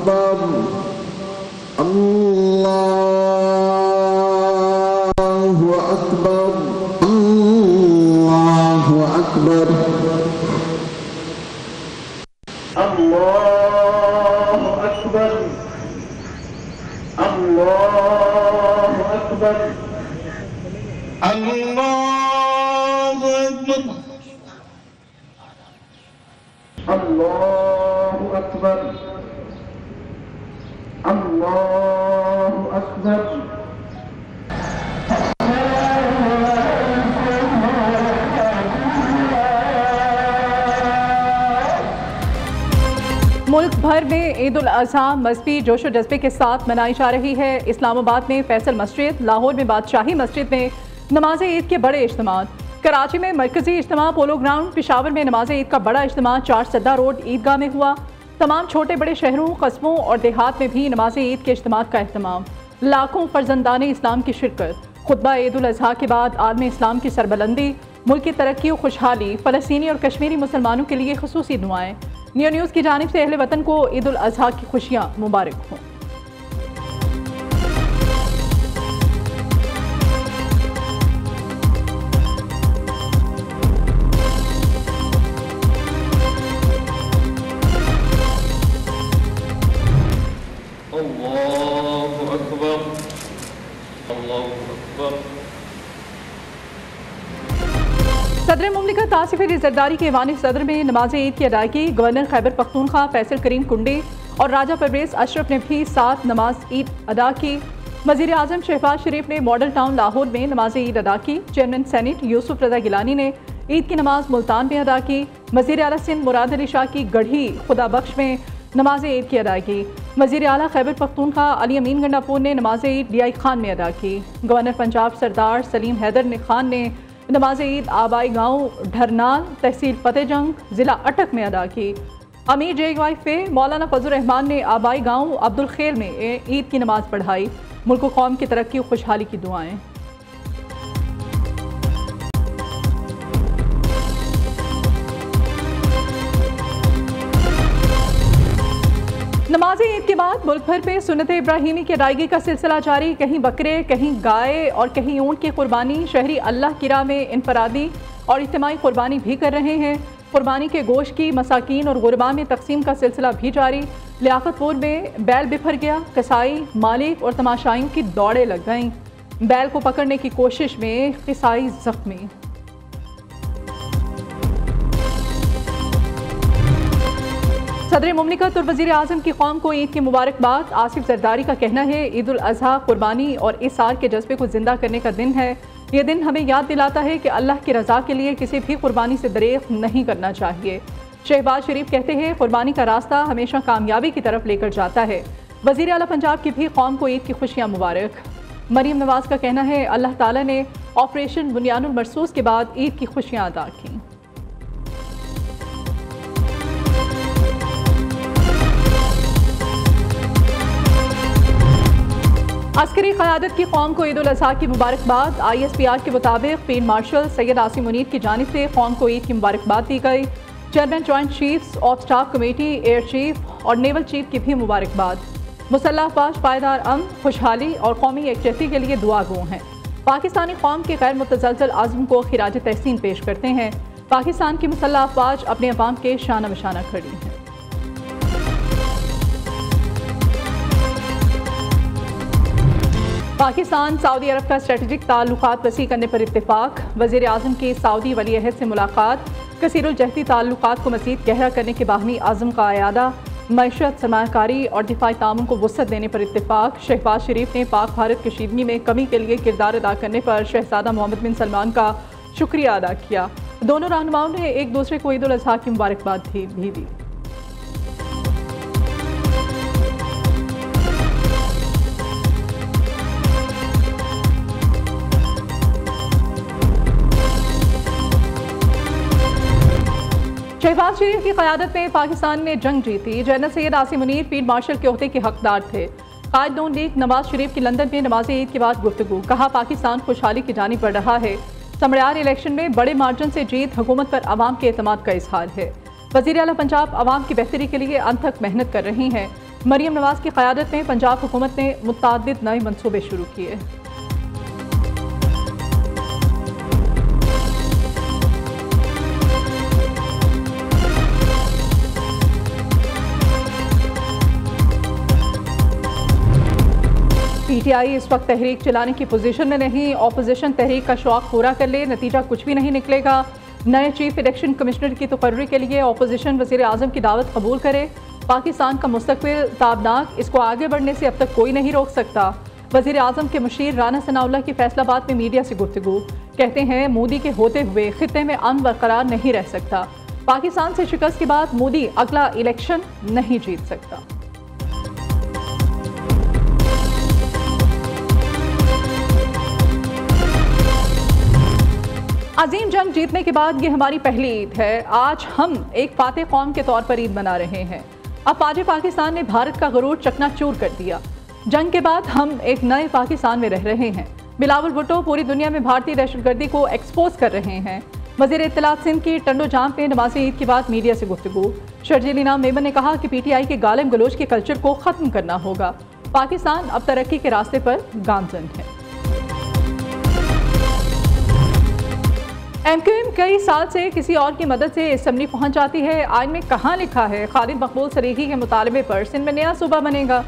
अकबर अल्लाहु अकबर अल्लाहु अकबर अल्लाहु अकबर अल्लाहु अकबर अल्लाहु अकबर अल्लाहु अकबर अल्लाहु अकबर। मुल्क भर में ईद उल अज़हा मज़हबी जोशो जज्बे के साथ मनाई जा रही है। इस्लामाबाद में फैसल मस्जिद, लाहौर में बादशाही मस्जिद में नमाज ईद के बड़े इज्तिमा, कराची में मरकजी इज्तिमा पोलो ग्राउंड, पेशावर में नमाज ईद का बड़ा इज्तिमा चारसद्दा रोड ईदगाह में हुआ। तमाम छोटे बड़े शहरों, कस्बों और देहात में भी नमाज ईद के इज्तिमा का अहतमाम। लाखों फर्जंदाने इस्लाम की शिरकत। खुतबा ईद उल अज़हा के बाद आलम इस्लाम की सरबलंदी, मुल्क की तरक्की और खुशहाली, फ़लस्तीनी और कश्मीरी मुसलमानों के लिए खुसूसी दुआएं। न्यू न्यूज़ की जानिब से अहले वतन को ईद उल अज़हा की खुशियाँ मुबारक हों। अल्लाहु अकबर अल्लाहु अकबर। सदर मुमलिकत आसिफ अली ज़रदारी के ऐवान सदर में नमाज ईद की अदायगी गवर्नर खैबर पख्तूनख्वा फैसल करीम कुंडी और राजा परवेज़ अशरफ ने भी साथ नमाज ईद अदा की। वज़ीर आज़म शहबाज शरीफ ने मॉडल टाउन लाहौर में नमाज ईद अदा की। चेयरमैन सेनेट यूसुफ रज़ा गिलानी ने ईद की नमाज मुल्तान में अदा की। वज़ीर आला सिंध मुराद अली शाह की गढ़ी खुदा बख्श में नमाज ईद की अदायगी। वज़ीर आला खैबर पख्तूनख्वा अली अमीन गंडापुर ने नमाज ईद डीआई खान में अदा की। गवर्नर पंजाब सरदार सलीम हैदर खान ने नमाज ईद आबाई गाँव ढरनाल तहसील फतेहजंग ज़िला अटक में अदा की। अमीर JYFA मौलाना फजल रहमान ने आबाई गाँव अब्दुल खेल में ईद की नमाज पढ़ाई। मुल्क कौम की तरक्की और खुशहाली की दुआएं। नमाज ईद के बाद मुल्क भर में सुन्नत इब्राहिमी की अदायगी का सिलसिला जारी। कहीं बकरे, कहीं गाय और कहीं ऊँट की कुर्बानी। शहरी अल्लाह की राह में इनफरादी और इज्तिमाई कुर्बानी भी कर रहे हैं। कुर्बानी के गोश्त की मसाकीन और गुरबा में तकसीम का सिलसिला भी जारी। लियाकतपुर में बैल बिफर गया। कसाई, मालिक और तमाशाइयों की दौड़ें लग गईं। बैल को पकड़ने की कोशिश में कसाई जख्मी। सदर मुमलिकत और वज़ीर आज़म की कौम को ईद की मुबारकबाद। आसिफ ज़रदारी का कहना है ईद उल अज़हा कुर्बानी और इसार के जज्बे को ज़िंदा करने का दिन है। ये दिन हमें याद दिलाता है कि अल्लाह की रज़ा के लिए किसी भी कुर्बानी से दरेख नहीं करना चाहिए। शहबाज शरीफ कहते हैं कुर्बानी का रास्ता हमेशा कामयाबी की तरफ लेकर जाता है। वज़ीर आला पंजाब की भी कौम को ईद की खुशियाँ मुबारक। मरीम नवाज़ का कहना है अल्लाह ताला ने ऑपरेशन बुनियानुल मरसूस के बाद ईद की खुशियाँ अदा की। अस्करी क़यादत की कौम को ईद उल अज़हा की मुबारकबाद। ISPR के मुताबिक फील्ड मार्शल सैयद आसिम मुनीर की जानिब से कौम को ईद की मुबारकबाद दी गई। Chairman joint chiefs of staff committee, air chief और नेवल चीफ की भी मुबारकबाद। मुसल्लह अफवाज पायदार अमन, खुशहाली और कौमी यकजहती के लिए दुआ गो हैं। पाकिस्तानी कौम के गैर मुतज़लज़ल आज़म को खिराज तहसीन पेश करते हैं। पाकिस्तान की मुसल्लह अफवाज अपने अवाम के शाना बशाना खड़ी हैं। पाकिस्तान सऊदी अरब का स्ट्रेटेजिक ताल्लुकात वसी करने पर इत्तेफाक। वज़ीर आज़म की सऊदी वली अहद से मुलाकात। कसीरुल जहती ताल्लुकात को मज़ीद गहरा करने के बाहमी आज़म का अयादा। मईशत, सरमायाकारी और दिफाई तामुन को वुसअत देने पर इत्तेफाक। शहबाज शरीफ ने पाक भारत कशीदगी में कमी के लिए किरदार अदा करने पर शहजादा मोहम्मद बिन सलमान का शुक्रिया अदा किया। दोनों रहनुमाओं ने एक दूसरे को ईद उल अज़हा की मुबारकबाद भी दी। शहबाज शरीफ की क़यादत में पाकिस्तान ने जंग जीती। General Syed Asim Munir field marshal के ओहदे के हकदार थे। कायद नून लीग नवाज शरीफ की लंदन में नमाज ईद के बाद गुफ्तगू। कहा पाकिस्तान खुशहाली की जानिब बढ़ रहा है। समड़ियार इलेक्शन में बड़े मार्जिन से जीत हुकूमत पर अवाम के एतमाद का इजहार है। वज़ीर आला पंजाब अवाम की बेहतरी के लिए अंत तक मेहनत कर रही हैं। मरियम नवाज की क़यादत में पंजाब हुकूमत ने मुतअद्दिद नए मंसूबे शुरू किए। पीटीआई इस वक्त तहरीक चलाने की पोजीशन में नहीं, ऑपोजिशन तहरीक का शौक पूरा कर ले, नतीजा कुछ भी नहीं निकलेगा। नए चीफ इलेक्शन कमिश्नर की तकर्री के लिए ऑपोजिशन वज़ीर आज़म की दावत कबूल करे। पाकिस्तान का मुस्तकबिल ताबनाक, इसको आगे बढ़ने से अब तक कोई नहीं रोक सकता। वज़ीर आज़म के मुशीर राना सनाउल्लाह की फैसलाबाद में मीडिया से गुफ्तगू, कहते हैं मोदी के होते हुए खित्ते में अमन बरकरार नहीं रह सकता। पाकिस्तान से शिकस्त के बाद मोदी अगला इलेक्शन नहीं जीत सकता। अजीम जंग जीतने के बाद ये हमारी पहली ईद है। आज हम एक फातेह कौम के तौर पर ईद मना रहे हैं। अब फातेह पाकिस्तान ने भारत का गरूर चकनाचूर कर दिया। जंग के बाद हम एक नए पाकिस्तान में रह रहे हैं। बिलावल भुट्टो पूरी दुनिया में भारतीय दहशतगर्दी को एक्सपोज कर रहे हैं। वज़ीर इत्तलात सिंध की टंडो जाम पे नमाज ईद के बाद मीडिया से गुफ्तगू, शर्जील इनाम मेमन ने कहा कि पीटीआई के गालिम गलोच के कल्चर को ख़त्म करना होगा। पाकिस्तान अब तरक्की के रास्ते पर गामजन है। एमक्यूएम कई साल से किसी और की मदद से असम्बली पहुंच जाती है। आइन में कहाँ लिखा है खालिद मकबूल सरीखी के मुतालबे पर सिंध में नया सूबा बनेगा।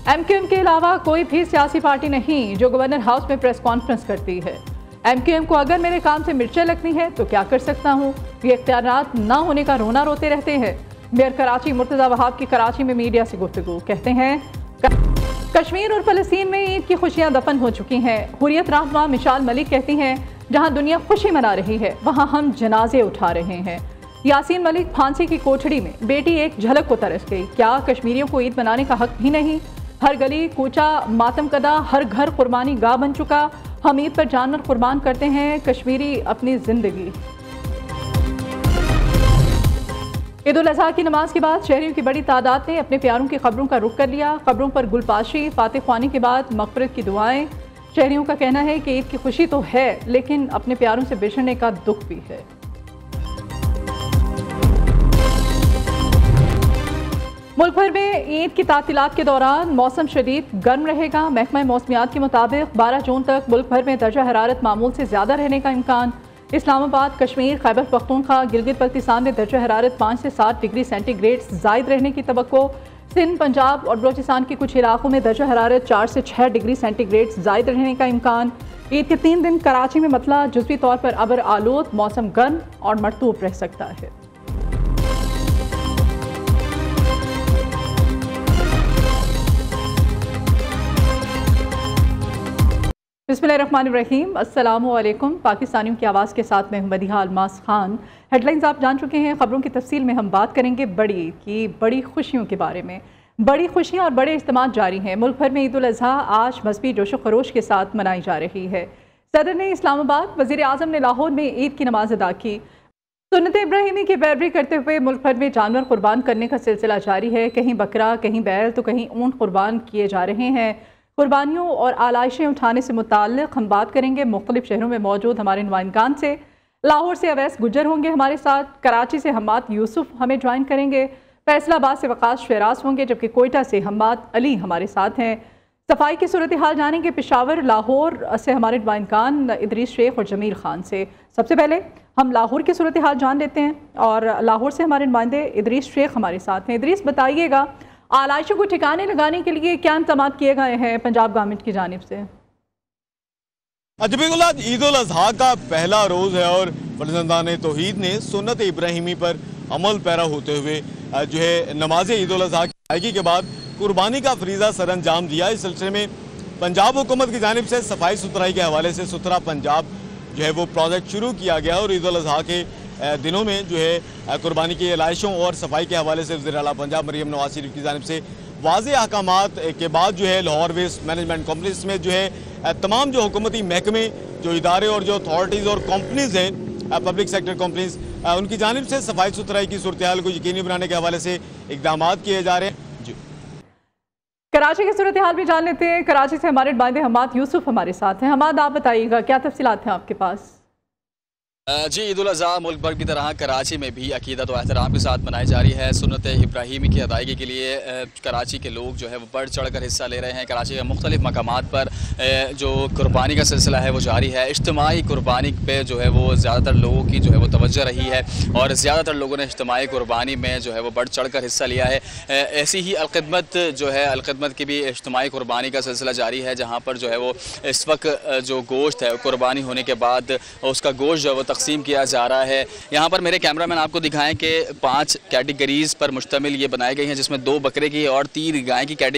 एमक्यूएम के अलावा कोई भी सियासी पार्टी नहीं जो गवर्नर हाउस में प्रेस कॉन्फ्रेंस करती है। एमक्यूएम को अगर मेरे काम से मिर्चें लगती हैं तो क्या कर सकता हूँ, ये इख्तियारात ना होने का रोना रोते रहते हैं। मेयर कराची मुर्तज़ा वहाब की कराची में मीडिया से गुफ्तगू, कहते हैं कश्मीर और फ़लस्तीन में ईद की खुशियाँ दफन हो चुकी हैं। हुर्रियत रहनुमा मिसाल मलिक कहती हैं जहां दुनिया खुशी मना रही है वहां हम जनाजे उठा रहे हैं। यासीन मलिक फांसी की कोठड़ी में बेटी एक झलक को तरस गई, क्या कश्मीरियों को ईद मनाने का हक भी नहीं? हर गली कूचा मातम कदा, हर घर कुर्बानी गाह बन चुका। हम ईद पर जानवर कुर्बान करते हैं, कश्मीरी अपनी जिंदगी। ईद उल अज़हा की नमाज के बाद शहरियों की बड़ी तादाद ने अपने प्यारों की कब्रों का रुख कर लिया। कब्रों पर गुलपाशी, फातिह ख्वानी के बाद मग़फ़िरत की दुआएं। शहरियों का कहना है कि ईद की खुशी तो है लेकिन अपने प्यारों से बिछड़ने का दुख भी है। मुल्क भर में ईद की तातीलात के दौरान मौसम शदीद गर्म रहेगा। महकमा मौसमियात के मुताबिक 12 जून तक मुल्क भर में दर्जा हरारत मामूल से ज़्यादा रहने का इम्कान। इस्लामाबाद, कश्मीर, खैबर पख्तूनख्वा, गिलगित बल्तिस्तान में दर्जा हरारत 5 से 7 डिग्री सेंटीग्रेड ज़ायद रहने की तवक्को। सिंध, पंजाब और बलोचिस्तान के कुछ इलाकों में दर्जा हरारत 4 से 6 डिग्री सेंटीग्रेड ज़ायद रहने का इम्कान। ईद के 3 दिन कराची में मतला जुज़वी तौर पर अबर आलूद, मौसम गर्म और मरतूब रह सकता है। बिस्मिल्लाहिर्रहमानिर्रहीम, अस्सलामु अलैकुम। पाकिस्तानियों की आवाज़ के साथ मैं मदीहा अलमास खान। हेडलाइंस आप जान चुके हैं। खबरों की तफसील में हम बात करेंगे बड़ी खुशियों के बारे में। बड़ी खुशियां और बड़े इज्तिमा जारी हैं। मुल्क भर में ईद उल अज़हा आज मज़हबी जोशो खरोश के साथ मनाई जा रही है। सदर ने इस्लामाबाद, वज़ीर आज़म ने लाहौर में ईद की नमाज अदा की। सुन्नत इब्राहिमी की पैरवी करते हुए मुल्क भर में जानवर कुर्बान करने का सिलसिला जारी है। कहीं बकरा, कहीं बैल तो कहीं ऊँट कुर्बान किए जा रहे हैं। कुर्बानियों और आलाइशें उठाने से मुताल्लिक़ हम बात करेंगे मुख्तलिफ शहरों में मौजूद हमारे नुमाइंदान से। लाहौर से अवैस गुज्जर होंगे हमारे साथ, कराची से हम्माद यूसुफ हमें ज्वाइन करेंगे, फैसलाबाद से वकास शहराज होंगे, जबकि कोयटा से हम्माद अली हमारे साथ हैं। सफाई की सूरत हाल जानेंगे पेशावर, लाहौर से हमारे नुमाइंदान इदरीस शेख और जमील खान से। सबसे पहले हम लाहौर की सूरत हाल जान लेते हैं और लाहौर से हमारे नुमाइंदे इदरीस शेख हमारे साथ हैं। इदरीस, बताइएगा आलाइशों को ठिकाने लगाने के लिए क्या इंतजाम किए गए हैं पंजाब गवर्नमेंट की जानिब से? ईद उल अज़हा का पहला रोज़ है और फर्जंदान तौहीद ने सुन्नत इब्राहिमी पर अमल पैरा होते हुए जो है नमाज ईद उल अज़हा की अदायगी के बाद कुर्बानी का फरीज़ा सर अंजाम दिया। इस सिलसिले में पंजाब हुकूमत की जानिब से सफाई सुथराई के हवाले से सुथरा पंजाब जो है वो प्रोजेक्ट शुरू किया गया और ईद उल अज़हा के दिनों में जो है कुर्बानी की आलाइशों और सफाई के हवाले से वज़ीर आला पंजाब मरियम नवाज शरीफ की जानिब से वाज़े अहकामात के बाद जो है लाहौर वेस्ट मैनेजमेंट कंपनीज में जो है तमाम जो हुकूमती महकमे, जो इदारे और जो अथॉरिटीज़ और कंपनीज हैं पब्लिक सेक्टर कंपनीज, उनकी जानिब से सफाई सुथराई की सूरत हाल को यकीनी बनाने के हवाले से इक़दाम किए जा रहे हैं। जी, कराची की सूरत हाल भी जान लेते हैं। कराची से हमारे नुमाइंदे हम्माद यूसुफ हमारे साथ हैं। हम्माद, आप बताइएगा क्या तफसीलात हैं आपके पास? जी, ईद उल अज़हा मुल्क भर की तरह कराची में भी अकीदत और एहतराम के साथ मनाई जा रही है। सुन्नत इब्राहीमी की अदायगी के लिए कराची के लोग जो है वो बढ़ चढ़ कर हिस्सा ले रहे हैं। कराची के मुख्तलिफ मकामात पर जो कुर्बानी का सिलसिला है वो जारी है। इज्तिमाई कुर्बानी पे जो है वो ज़्यादातर लोगों की जो है वो तवज्जो रही है और ज़्यादातर लोगों ने इज्तिमाई कुर्बानी में जो है वो बढ़ चढ़ कर हिस्सा लिया है। ऐसी ही अलखिदमत जो है, अलखिदमत की भी इज्तिमाई कुर्बानी का सिलसिला जारी है, जहाँ पर जो है वो इस वक्त जो गोश्त है कुर्बानी होने के बाद उसका गोश्त जो है वो तकसीम किया जा रहा है। यहाँ पर मेरे कैमरामैन आपको दिखाएं कि 5 कैटेगरीज़ पर मुश्तमिल ये बनाई गई हैं, जिसमें 2 बकरे की और 3 गाय की कैटेगरी